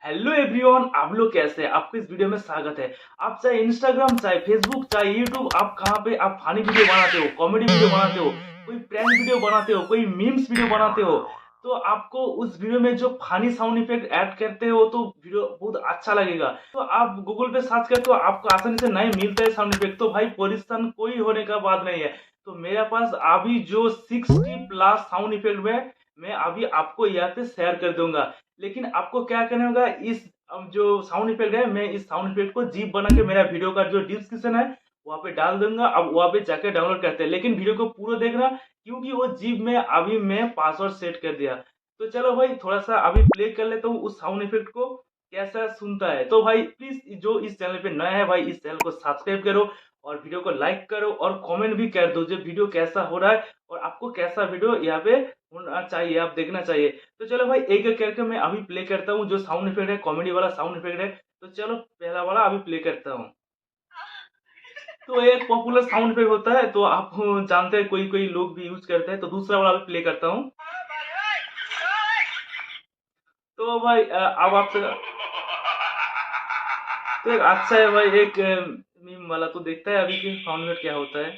Hello everyone, आप लोग कैसे हैं? आपको इस वीडियो में स्वागत है। आप चाहे इंस्टाग्राम, चाहे फेसबुक, चाहे यूट्यूब, आप कहाँ पे आप फनी वीडियो बनाते हो, कॉमेडी वीडियो बनाते हो, कोई प्रैंक वीडियो बनाते हो, कोई मीम्स वीडियो बनाते हो, तो आपको उस वीडियो में जो फनी साउंड इफेक्ट ऐड करते हो तो वीडियो बहुत अच्छा लगेगा। तो आप गूगल पे सर्च करते हो, आपको आसानी से नहीं मिलता है साउंड इफेक्ट, तो भाई परेशान कोई होने का बात नहीं है। तो मेरे पास अभी जो 60+ साउंड इफेक्ट में मैं अभी आपको यहाँ पे शेयर कर दूंगा। लेकिन आपको क्या करना होगा, इस जो साउंड इफेक्ट है, मैं इस साउंड इफेक्ट को जीप बना के मेरा वीडियो का जो डिस्क्रिप्शन है वहाँ पे डाल दूंगा। अब वहाँ पे जाके डाउनलोड करते हैं, लेकिन वीडियो को पूरा देखना क्योंकि वो जीप में अभी मैं पासवर्ड सेट कर दिया। तो चलो भाई थोड़ा सा अभी प्ले कर लेता हूँ उस साउंड इफेक्ट को कैसा सुनता है। तो भाई प्लीज जो इस चैनल पे नया है भाई, इस चैनल को सब्सक्राइब करो और वीडियो को लाइक करो और कमेंट भी कर दो जो वीडियो कैसा हो रहा है और आपको कैसा वीडियो यहाँ पे होना चाहिए, आप देखना चाहिए। तो चलो भाई एक एक करके मैं अभी प्ले करता हूँ। जो साउंड इफेक्ट है कॉमेडी वाला साउंड इफेक्ट है, तो चलो पहला वाला अभी प्ले करता हूँ। तो एक पॉपुलर साउंड इफेक्ट होता है, तो आप जानते हैं कोई कोई लोग भी यूज करते हैं। तो दूसरा वाला अभी प्ले करता हूँ। तो भाई अब आप तो एक अच्छा है भाई, एक मीम वाला तो देखता है अभी कि साउंड इफेक्ट क्या होता है।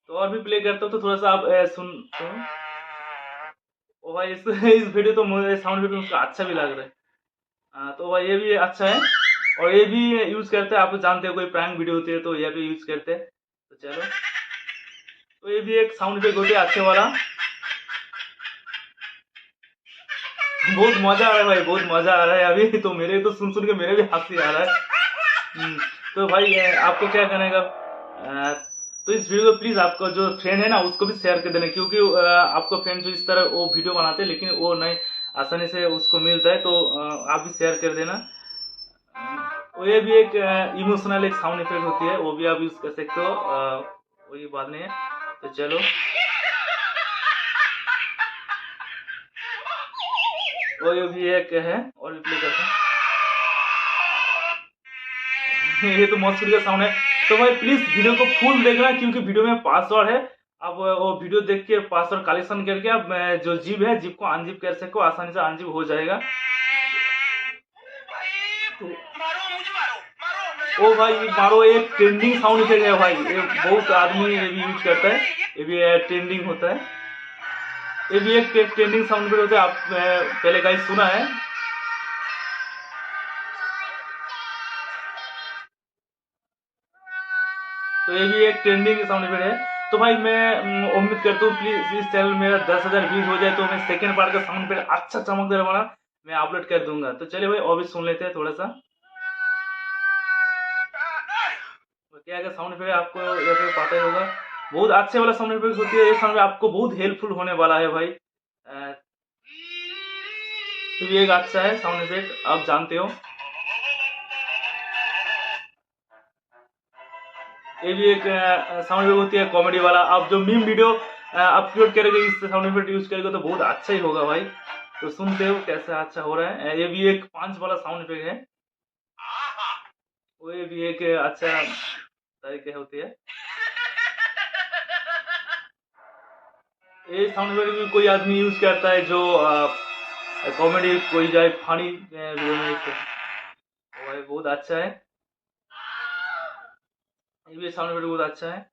तो और भी प्ले करता हूँ तो थोड़ा सा आप सुन तो। ओ भाई इस इस वीडियो तो मुझे साउंड इफेक्ट उसका अच्छा भी लग रहा है। तो भाई ये भी अच्छा है और ये भी यूज करते हैं। आप तो जानते हो कोई प्रैंक वीडियो होती है तो ये भी यूज करते हैं। तो चलो, तो ये भी एक साउंड इफेक्ट होती है अच्छे वाला। बहुत मजा आ रहा है भाई, बहुत मजा आ रहा है अभी तो मेरे तो सुन सुन के मेरे भी हंसी आ रहा है। तो भाई आपको क्या करना है तो इस वीडियो को प्लीज आपका जो फ्रेंड है ना उसको भी शेयर कर देना, क्योंकि आपको फ्रेंड जो इस तरह वो वीडियो बनाते हैं लेकिन वो नहीं आसानी से उसको मिलता है, तो आप भी शेयर कर देना। वो ये भी एक इमोशनल एक साउंड इफेक्ट होती है, वो भी आप यूज कर सकते हो। कोई बात नहीं है। तो चलो, वो ये भी एक है और भी प्ले करते हैं। ये तो मौसरी का साउंड है। तो भाई प्लीज वीडियो को फुल देखना क्योंकि वीडियो में पासवर्ड है। अब वो वीडियो देख के पासवर्ड कलेक्शन करके आप जो जीप है जीप को अनजिप कर सको, आसानी से अनजिप हो जाएगा। तो ओ भाई मारो, एक ट्रेंडिंग साउंड इफेक्ट है भाई, ये बहुत आदमी ये भी यूज करता है, ये भी ट्रेंडिंग होता है। ये भी एक ट्रेंडिंग साउंड इफेक्ट होता है, आप पहले कहीं सुना है? तो ये भी एक ट्रेंडिंग साउंड इफेक्ट है। तो भाई मैं उम्मीद करता हूँ प्लीज इस चैनल मेरा 10,000 व्यूज हो जाए तो मैं सेकंड पार्ट का साउंड इफेक्ट अच्छा चमकदार वाला मैं अपलोड कर दूंगा। तो चलिए भाई और भी सुन लेते हैं थोड़ा सा। क्या क्या साउंड इफेक्ट आपको जैसे पता ही होगा, बहुत अच्छे वाला साउंड इफेक्ट होती है। ये साउंड आपको बहुत हेल्पफुल होने वाला है भाई। तो ये एक अच्छा है साउंड इफेक्ट, आप जानते हो। ये भी एक साउंड इफेक्ट होती है कॉमेडी वाला। आप जो मीम वीडियो अपलोड करेंगे इस साउंड इफेक्ट यूज करेंगे तो बहुत अच्छा ही होगा भाई। तो सुनते हो कैसा अच्छा हो रहा है। ये भी एक 5 वाला साउंड इफेक्ट है, वो ये भी एक अच्छा तरीके होती है। ये साउंड इफेक्ट भी कोई आदमी यूज करता है जो कॉमेडी कोई जाए फनी वीडियो में यूज करता है। भाई बहुत अच्छा है, ये भी साउंड इफेक्ट बहुत अच्छा है।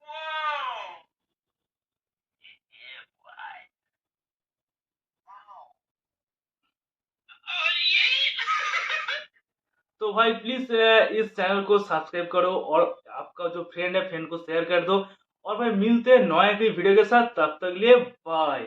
तो भाई प्लीज इस चैनल को सब्सक्राइब करो और आपका जो फ्रेंड है फ्रेंड को शेयर कर दो। और भाई मिलते हैं नए वीडियो के साथ, तब तक लिए बाय।